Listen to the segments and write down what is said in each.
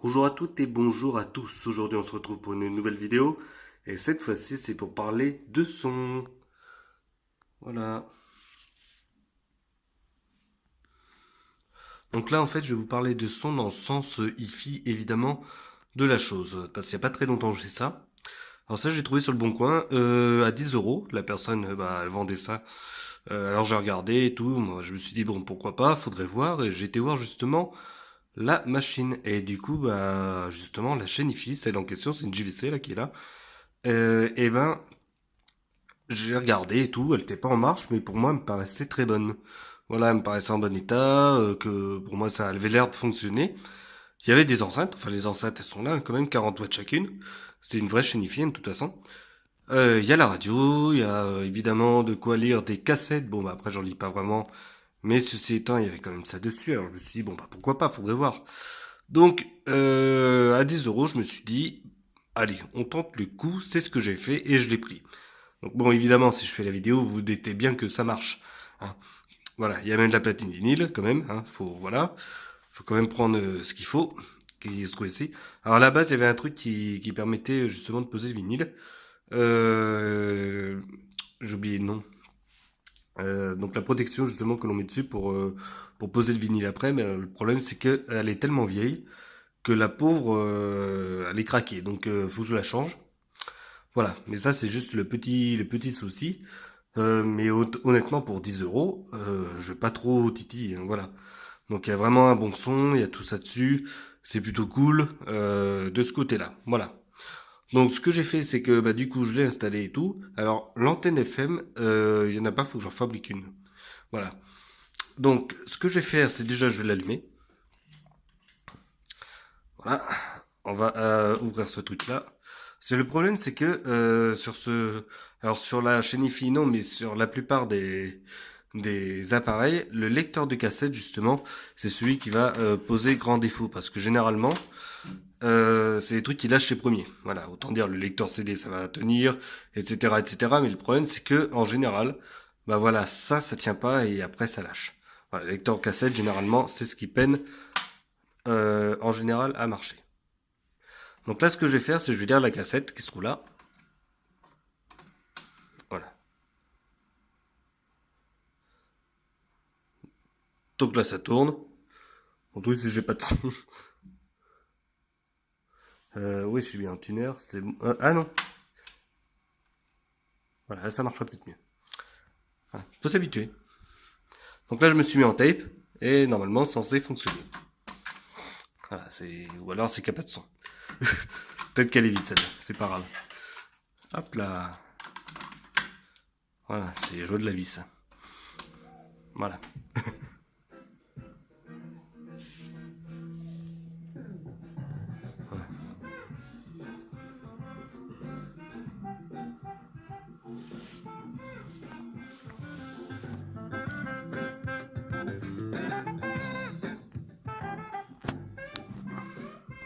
Bonjour à toutes et bonjour à tous. Aujourd'hui on se retrouve pour une nouvelle vidéo et cette fois-ci c'est pour parler de son. Voilà. Donc là en fait je vais vous parler de son dans le sens hi-fi évidemment de la chose. Parce qu'il n'y a pas très longtemps que j'ai ça. Alors ça j'ai trouvé sur le bon coin à 10 euros. La personne elle vendait ça. Alors j'ai regardé et tout. Moi je me suis dit bon pourquoi pas, faudrait voir. Et j'ai été voir justement la machine. Et du coup justement la chaîne hi-fi, celle en question c'est une JVC là qui est là. Et ben j'ai regardé et tout, elle était pas en marche, mais pour moi, elle me paraissait très bonne. Voilà, elle me paraissait en bon état, que pour moi, ça avait l'air de fonctionner. Il y avait des enceintes, enfin les enceintes, elles sont là, quand même, 40 watts chacune. C'était une vraie chénifienne, de toute façon. Il y a la radio, il y a évidemment de quoi lire des cassettes. Bon, bah après, j'en lis pas vraiment. Mais ceci étant, il y avait quand même ça dessus. Alors je me suis dit, bon, bah pourquoi pas, faudrait voir. Donc, à 10 euros, je me suis dit, allez, on tente le coup, c'est ce que j'ai fait et je l'ai pris. Donc bon, évidemment, si je fais la vidéo, vous doutez bien que ça marche. Hein. Voilà, il y a même de la platine vinyle quand même. Hein. Faut quand même prendre ce qu'il faut, qui se trouve ici. Alors à la base, il y avait un truc qui permettait justement de poser le vinyle. Euh, j'ai oublié le nom. Donc la protection justement que l'on met dessus pour poser le vinyle après, mais le problème c'est qu'elle est tellement vieille que la pauvre elle est craquée. Donc faut que je la change. Voilà, mais ça c'est juste le petit souci. Mais honnêtement, pour 10 euros, je vais pas trop titiller, hein, voilà. Donc il y a vraiment un bon son, il y a tout ça dessus, c'est plutôt cool de ce côté-là. Voilà. Donc ce que j'ai fait, c'est que du coup je l'ai installé et tout. Alors l'antenne FM, il y en a pas, faut que j'en fabrique une. Voilà. Donc ce que je vais faire, c'est déjà je vais l'allumer. Voilà. On va ouvrir ce truc-là. C'est le problème, c'est que alors sur la chaîne IFI non, mais sur la plupart des appareils, le lecteur de cassette justement, c'est celui qui va poser grand défaut parce que généralement, c'est les trucs qui lâchent les premiers. Voilà, autant dire le lecteur CD ça va tenir, etc., etc. Mais le problème c'est que en général, bah voilà, ça tient pas et après ça lâche. Voilà, le lecteur cassette généralement, c'est ce qui peine en général à marcher. Donc là, ce que je vais faire, c'est que je vais lire la cassette qui se trouve là. Voilà. Donc là, ça tourne. En tout si j'ai pas de son. Oui, je suis bien en tuner. Ah non. Voilà, là, ça marchera peut-être mieux. Voilà. Faut s'habituer. Donc là, je me suis mis en tape. Et normalement, c'est censé fonctionner. Voilà, ou alors c'est qu'il n'y a pas de son. Peut-être qu'elle est vite celle-là. C'est pas grave. Hop là. Voilà, c'est les joies de la vie, ça. Voilà.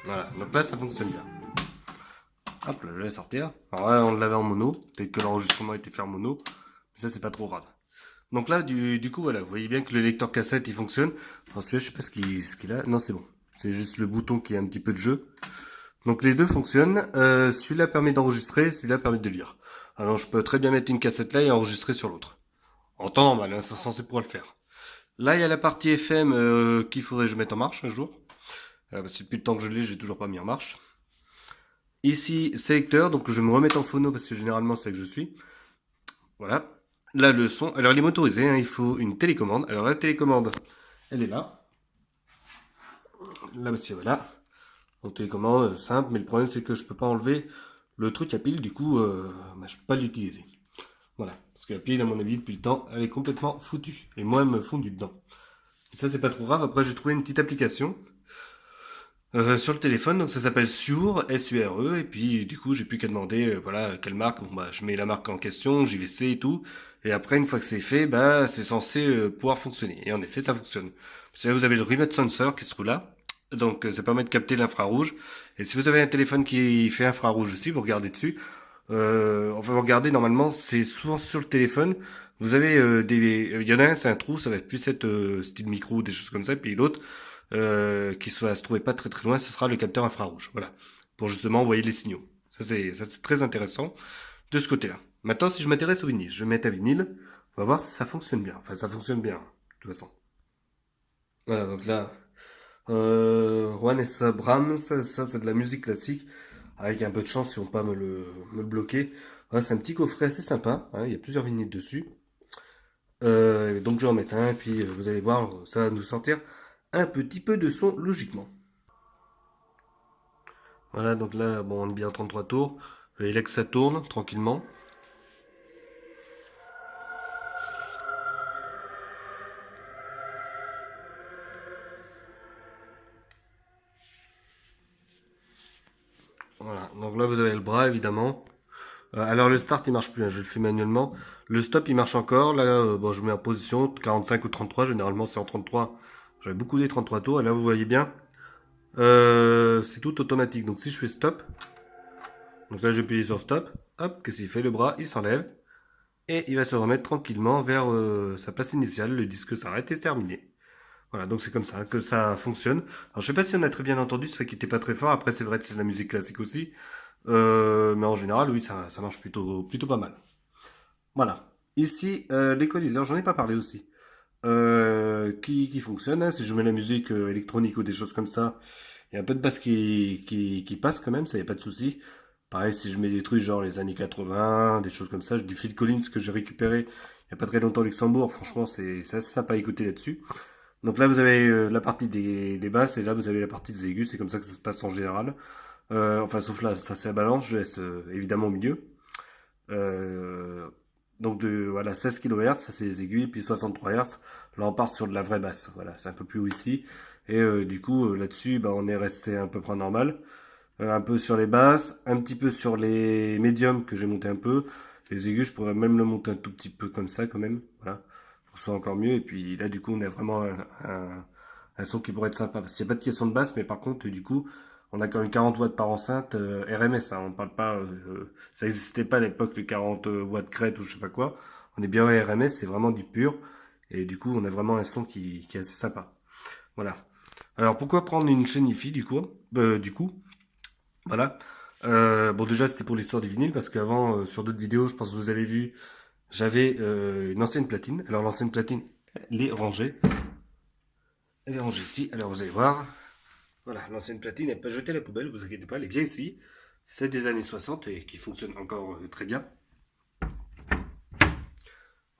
Voilà. Donc là, ça fonctionne bien. Hop là, je vais sortir. Alors là, on l'avait en mono. Peut-être que l'enregistrement était fait en mono. Mais ça, c'est pas trop grave. Donc là, du coup, voilà, vous voyez bien que le lecteur cassette, il fonctionne. Alors celui-là, je sais pas ce qu'il a. Non, c'est bon. C'est juste le bouton qui a un petit peu de jeu. Donc les deux fonctionnent. Celui-là permet d'enregistrer, celui-là permet de lire. Alors je peux très bien mettre une cassette là et enregistrer sur l'autre. En temps normal, hein, c'est censé pouvoir le faire. Là, il y a la partie FM qu'il faudrait que je mette en marche un jour. Parce que depuis le temps que je l'ai, j'ai toujours pas mis en marche. Ici, sélecteur, donc je vais me remettre en phono parce que généralement c'est là que je suis. Voilà. Là, le son. Alors, il est motorisé, hein, il faut une télécommande. Alors, la télécommande, elle est là. Là aussi, voilà. Donc, télécommande simple, mais le problème, c'est que je peux pas enlever le truc à pile, du coup, je peux pas l'utiliser. Voilà. Parce que la pile, à mon avis, depuis le temps, elle est complètement foutue. Et moi, elle me fondue dedans. Et ça, c'est pas trop grave. Après, j'ai trouvé une petite application sur le téléphone, donc ça s'appelle Sure, S-U-R-E, et puis du coup j'ai plus qu'à demander voilà quelle marque. Bon, je mets la marque en question, JVC et tout, et après une fois que c'est fait, c'est censé pouvoir fonctionner. Et en effet ça fonctionne. Parce que là, vous avez le remote sensor qui se trouve là, donc ça permet de capter l'infrarouge. Et si vous avez un téléphone qui fait infrarouge aussi, vous regardez dessus. Enfin vous regardez normalement, c'est souvent sur le téléphone. Vous avez il y en a un c'est un trou, ça va être plus être style micro, des choses comme ça, puis l'autre qui soit à se trouver pas très très loin, ce sera le capteur infrarouge. Voilà, pour justement envoyer les signaux. Ça c'est très intéressant de ce côté-là. Maintenant, si je m'intéresse au vinyle, je vais mettre un vinyle, on va voir si ça fonctionne bien. Enfin, ça fonctionne bien, de toute façon. Voilà, donc là, Juan S. Brahms, ça c'est de la musique classique, avec un peu de chance, ils vont pas me le bloquer. Voilà, c'est un petit coffret assez sympa, hein, il y a plusieurs vinyles dessus. Donc je vais en mettre un, et puis vous allez voir, ça va nous sortir un petit peu de son logiquement. Voilà, donc là, bon, on est bien à 33 tours. Et là que ça tourne tranquillement. Voilà, donc là vous avez le bras évidemment. Alors le start il marche plus, hein, je le fais manuellement. Le stop il marche encore. Là, bon, je mets en position 45 ou 33. Généralement c'est en 33. J'avais beaucoup des 33 tours. Et là vous voyez bien, c'est tout automatique. Donc si je fais stop, donc là j'appuie sur stop. Hop, qu'est-ce qu'il fait? Le bras il s'enlève. Et il va se remettre tranquillement vers sa place initiale. Le disque s'arrête et c'est terminé. Voilà, donc c'est comme ça que ça fonctionne. Alors je sais pas si on a très bien entendu, c'est vrai qu'il était pas très fort. Après c'est vrai que c'est de la musique classique aussi. Mais en général, oui, ça marche plutôt pas mal. Voilà. Ici, l'équaliseur, j'en ai pas parlé aussi. Qui fonctionne, hein. Si je mets la musique électronique ou des choses comme ça, il y a un peu de basse qui passe quand même, ça y a pas de souci. Pareil, si je mets des trucs genre les années 80, des choses comme ça, du Phil Collins que j'ai récupéré il y a pas très longtemps au Luxembourg, franchement, c'est assez sympa à écouter là-dessus. Donc là, vous avez la partie des basses et là, vous avez la partie des aigus, c'est comme ça que ça se passe en général. Enfin, sauf là, ça c'est la balance, je laisse évidemment au milieu. Euh, donc voilà, 16 kHz, ça c'est les aiguilles, puis 63 Hz, là on part sur de la vraie basse, voilà, c'est un peu plus haut ici. Et du coup, là-dessus, bah, on est resté à peu près normal. Un peu sur les basses, un petit peu sur les médiums que j'ai monté un peu. Les aigus, je pourrais même le monter un tout petit peu comme ça quand même, voilà, pour que ce soit encore mieux. Et puis là, du coup, on a vraiment un son qui pourrait être sympa. Parce qu'il n'y a pas de caisson de basse, mais par contre, du coup, on a quand même 40 watts par enceinte RMS, hein, on parle pas, ça n'existait pas à l'époque de 40 watts crête ou je sais pas quoi. On est bien en RMS, c'est vraiment du pur. Et du coup, on a vraiment un son qui est assez sympa. Voilà. Alors pourquoi prendre une chaîne hi du coup, voilà. Bon déjà c'était pour l'histoire du vinyle parce qu'avant sur d'autres vidéos, je pense que vous avez vu, j'avais une ancienne platine. Alors l'ancienne platine, elle est rangée. Elle est rangée ici. Alors vous allez voir. Voilà, l'ancienne platine, elle peut jeter à la poubelle, vous inquiétez pas, elle est bien ici. C'est des années 60 et qui fonctionne encore très bien.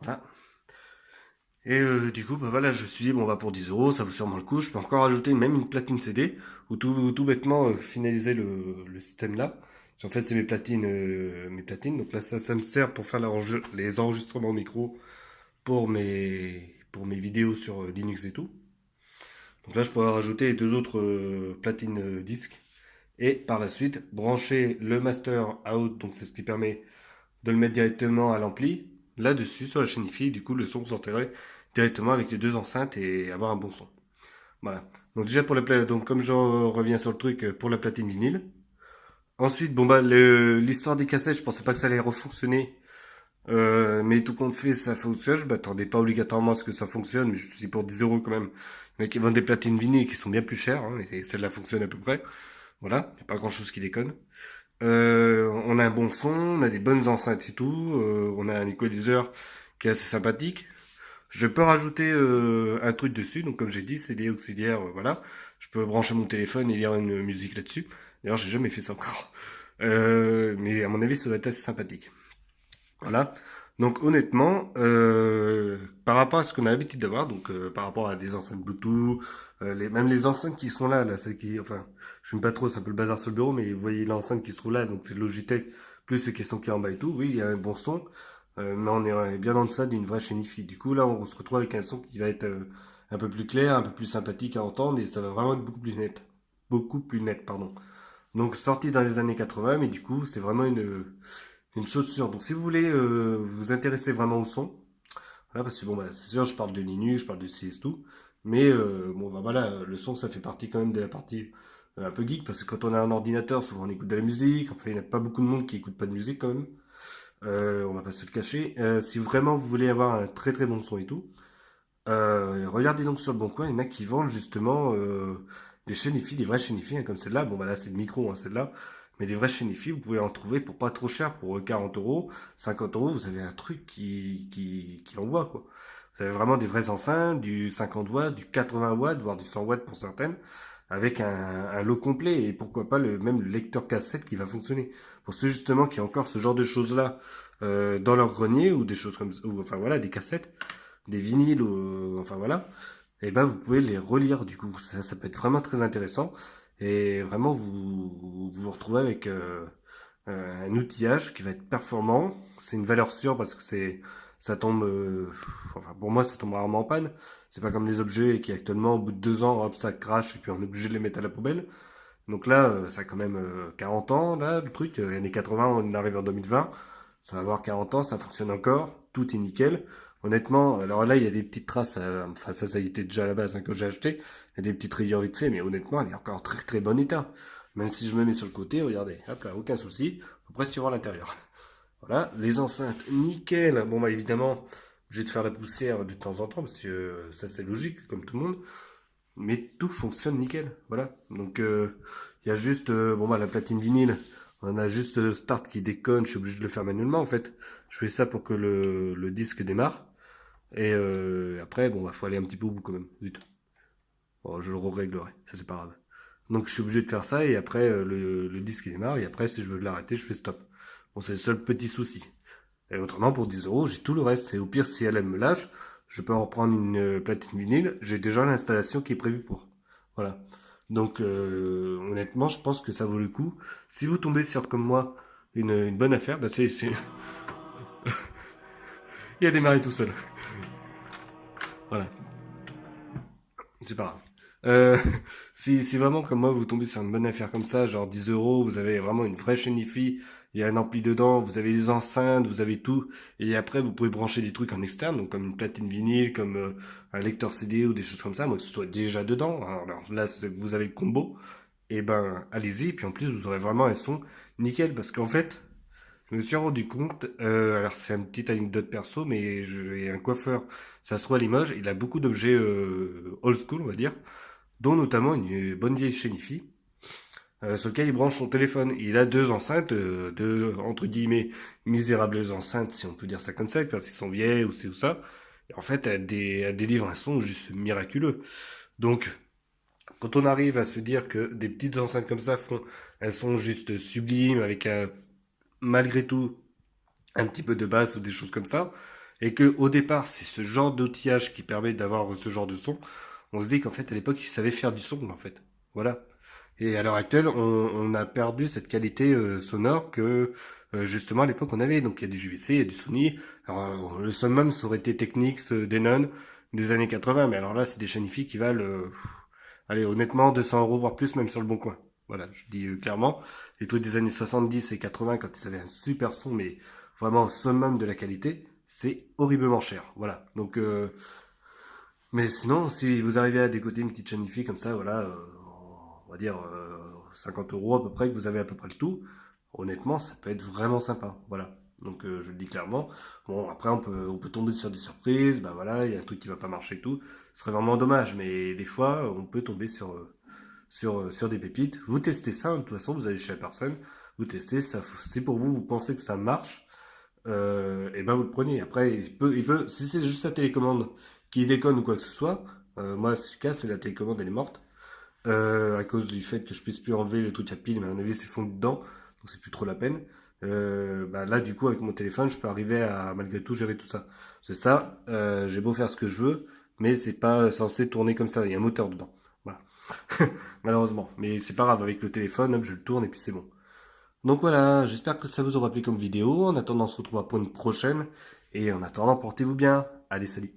Voilà. Et du coup, bah voilà, je me suis dit, bon, bah pour 10 euros, ça vaut sûrement le coup. Je peux encore ajouter même une platine CD ou tout bêtement finaliser le système là. En fait, c'est mes platines. Donc là, ça me sert pour faire les enregistrements micro pour mes vidéos sur Linux et tout. Donc là, je pourrais rajouter deux autres platines disques. Et par la suite, brancher le master out, donc c'est ce qui permet de le mettre directement à l'ampli, là-dessus, sur la chaîne hi du coup, le son s'enterrait directement avec les deux enceintes et avoir un bon son. Voilà. Donc déjà pour donc comme je reviens sur le truc pour la platine vinyle. Ensuite, bon bah l'histoire des cassettes, je pensais pas que ça allait refonctionner. Mais tout compte fait, ça fonctionne. Je m'attendais pas obligatoirement à ce que ça fonctionne, mais je suis pour 10 euros quand même. Mais qui vendent des platines vinyles qui sont bien plus chères, hein, et celle-là fonctionne à peu près. Voilà, y a pas grand chose qui déconne. On a un bon son, on a des bonnes enceintes et tout, on a un equalizer qui est assez sympathique. Je peux rajouter un truc dessus, donc comme j'ai dit, c'est des auxiliaires, voilà. Je peux brancher mon téléphone et lire une musique là-dessus. D'ailleurs, j'ai jamais fait ça encore. Mais à mon avis, ça doit être assez sympathique. Voilà. Donc honnêtement, par rapport à ce qu'on a l'habitude d'avoir, donc par rapport à des enceintes Bluetooth, même les enceintes qui sont là, celles qui, enfin, je ne sais pas trop, c'est un peu le bazar sur le bureau, mais vous voyez l'enceinte qui se trouve là, donc c'est Logitech, plus ce qui sont qui est en bas et tout, oui, il y a un bon son, mais on est bien en deçà d'une vraie chaîne hi Du coup, là, on se retrouve avec un son qui va être un peu plus clair, un peu plus sympathique à entendre, et ça va vraiment être beaucoup plus net. Beaucoup plus net, pardon. Donc sorti dans les années 80, mais du coup, c'est vraiment une chose sûre. Donc si vous voulez vous intéresser vraiment au son, voilà, parce que bon, bah, c'est sûr, je parle de Linux, je parle de CS tout, mais bon, bah voilà, le son, ça fait partie quand même de la partie un peu geek, parce que quand on a un ordinateur, souvent on écoute de la musique, enfin, il n'y a pas beaucoup de monde qui écoute pas de musique quand même, on va pas se le cacher. Si vraiment vous voulez avoir un très très bon son et tout, Regardez donc sur le Bon Coin, il y en a qui vendent justement des chaînes hi des vraies chaînes hi hein, comme celle-là. Bon, bah là, c'est le micro, hein, celle-là. Mais des vraies chaînes hi vous pouvez en trouver pour pas trop cher, pour 40 euros, 50 euros. Vous avez un truc qui envoie, quoi. Vous avez vraiment des vraies enceintes, du 50 watts, du 80 watts, voire du 100 watts pour certaines, avec un lot complet. Et pourquoi pas même le lecteur cassette qui va fonctionner. Pour ceux justement qui ont encore ce genre de choses-là dans leur grenier, ou des choses comme ça, ou enfin voilà, des cassettes des vinyles, ou, enfin voilà, et ben vous pouvez les relire du coup. Ça peut être vraiment très intéressant et vraiment vous retrouvez avec un outillage qui va être performant. C'est une valeur sûre parce que ça tombe, enfin pour moi ça tombe rarement en panne. C'est pas comme les objets qui actuellement au bout de 2 ans, hop ça crache et puis on est obligé de les mettre à la poubelle. Donc là, ça a quand même 40 ans, là, le truc, années 80, on arrive en 2020, ça va avoir 40 ans, ça fonctionne encore, tout est nickel. Honnêtement, alors là, il y a des petites traces, enfin ça y était déjà à la base hein, que j'ai acheté, il y a des petites rayures vite fait, mais honnêtement, elle est encore en très très bon état. Même si je me mets sur le côté, regardez, hop là, aucun souci, faut presque y voir l'intérieur. Voilà, les enceintes, nickel. Bon bah évidemment, je vais te faire la poussière de temps en temps, parce que ça c'est logique, comme tout le monde. Mais tout fonctionne nickel, voilà. Donc il y a juste bon bah la platine vinyle, on a juste start qui déconne, je suis obligé de le faire manuellement en fait. Je fais ça pour que le disque démarre. Et après bon bah faut aller un petit peu au bout quand même. Zut. Bon, je le réglerai, ça c'est pas grave. Donc je suis obligé de faire ça et après le disque il démarre et après si je veux l'arrêter, je fais stop. Bon c'est le seul petit souci. Et autrement, pour 10 euros, j'ai tout le reste. Et au pire, si elle me lâche, je peux en reprendre une platine vinyle. J'ai déjà l'installation qui est prévue pour. Voilà. Donc, honnêtement, je pense que ça vaut le coup. Si vous tombez sur, comme moi, une bonne affaire, bah il a démarré tout seul. Voilà. C'est pas grave. Euh, si vraiment, comme moi, vous tombez sur une bonne affaire comme ça, genre 10 euros, vous avez vraiment une vraie chaîne hi il y a un ampli dedans, vous avez les enceintes, vous avez tout, et après, vous pouvez brancher des trucs en externe, donc comme une platine vinyle, comme un lecteur CD ou des choses comme ça, moi, que ce soit déjà dedans. Alors là, vous avez le combo, et ben, allez-y, et puis en plus, vous aurez vraiment un son nickel, parce qu'en fait, je me suis rendu compte, alors c'est une petite anecdote perso, mais j'ai un coiffeur, ça se trouve à Limoges, il a beaucoup d'objets old school, on va dire, dont notamment une bonne vieille chaîne hi sur lequel il branche son téléphone. Il a deux enceintes, deux, entre guillemets, misérables enceintes, si on peut dire ça comme ça, parce qu'ils sont vieilles ou c'est ou ça. Et en fait, elle délivre un son juste miraculeux. Donc, quand on arrive à se dire que des petites enceintes comme ça elles sont juste sublimes, avec malgré tout, un petit peu de basse ou des choses comme ça, et que au départ, c'est ce genre d'outillage qui permet d'avoir ce genre de son, on se dit qu'en fait, à l'époque, ils savaient faire du son, en fait. Voilà. Et à l'heure actuelle, on a perdu cette qualité sonore que justement à l'époque on avait. Donc il y a du JVC, il y a du Sony. Alors le summum ça aurait été Technics, Denon des années 80, mais alors là c'est des chaînes hi qui valent, allez honnêtement 200 euros voire plus même sur le bon coin. Voilà, je dis clairement, les trucs des années 70 et 80 quand ils avaient un super son, mais vraiment au summum de la qualité, c'est horriblement cher. Voilà, donc mais sinon, si vous arrivez à décoter une petite chaîne hi comme ça, voilà, on va dire 50 euros à peu près, que vous avez à peu près le tout, honnêtement, ça peut être vraiment sympa. Voilà. Donc je le dis clairement. Bon, après, on peut tomber sur des surprises, bah voilà, il y a un truc qui va pas marcher et tout. Ce serait vraiment dommage, mais des fois, on peut tomber sur des pépites. Vous testez ça, hein, de toute façon, vous allez chez la personne, vous testez, ça, si pour vous, vous pensez que ça marche, et ben vous le prenez. Après, si c'est juste la télécommande qui déconne ou quoi que ce soit, moi c'est le cas, c'est la télécommande elle est morte, à cause du fait que je puisse plus enlever le truc à pile, mais à mon avis c'est fondu dedans, donc c'est plus trop la peine. Bah là du coup avec mon téléphone je peux arriver à malgré tout gérer tout ça. C'est ça, j'ai beau faire ce que je veux, mais c'est pas censé tourner comme ça, il y a un moteur dedans. Voilà. Malheureusement. Mais c'est pas grave, avec le téléphone, hop, je le tourne et puis c'est bon. Donc voilà, j'espère que ça vous aura plu comme vidéo. En attendant, on se retrouvera pour une prochaine. Et en attendant, portez-vous bien. Allez, salut.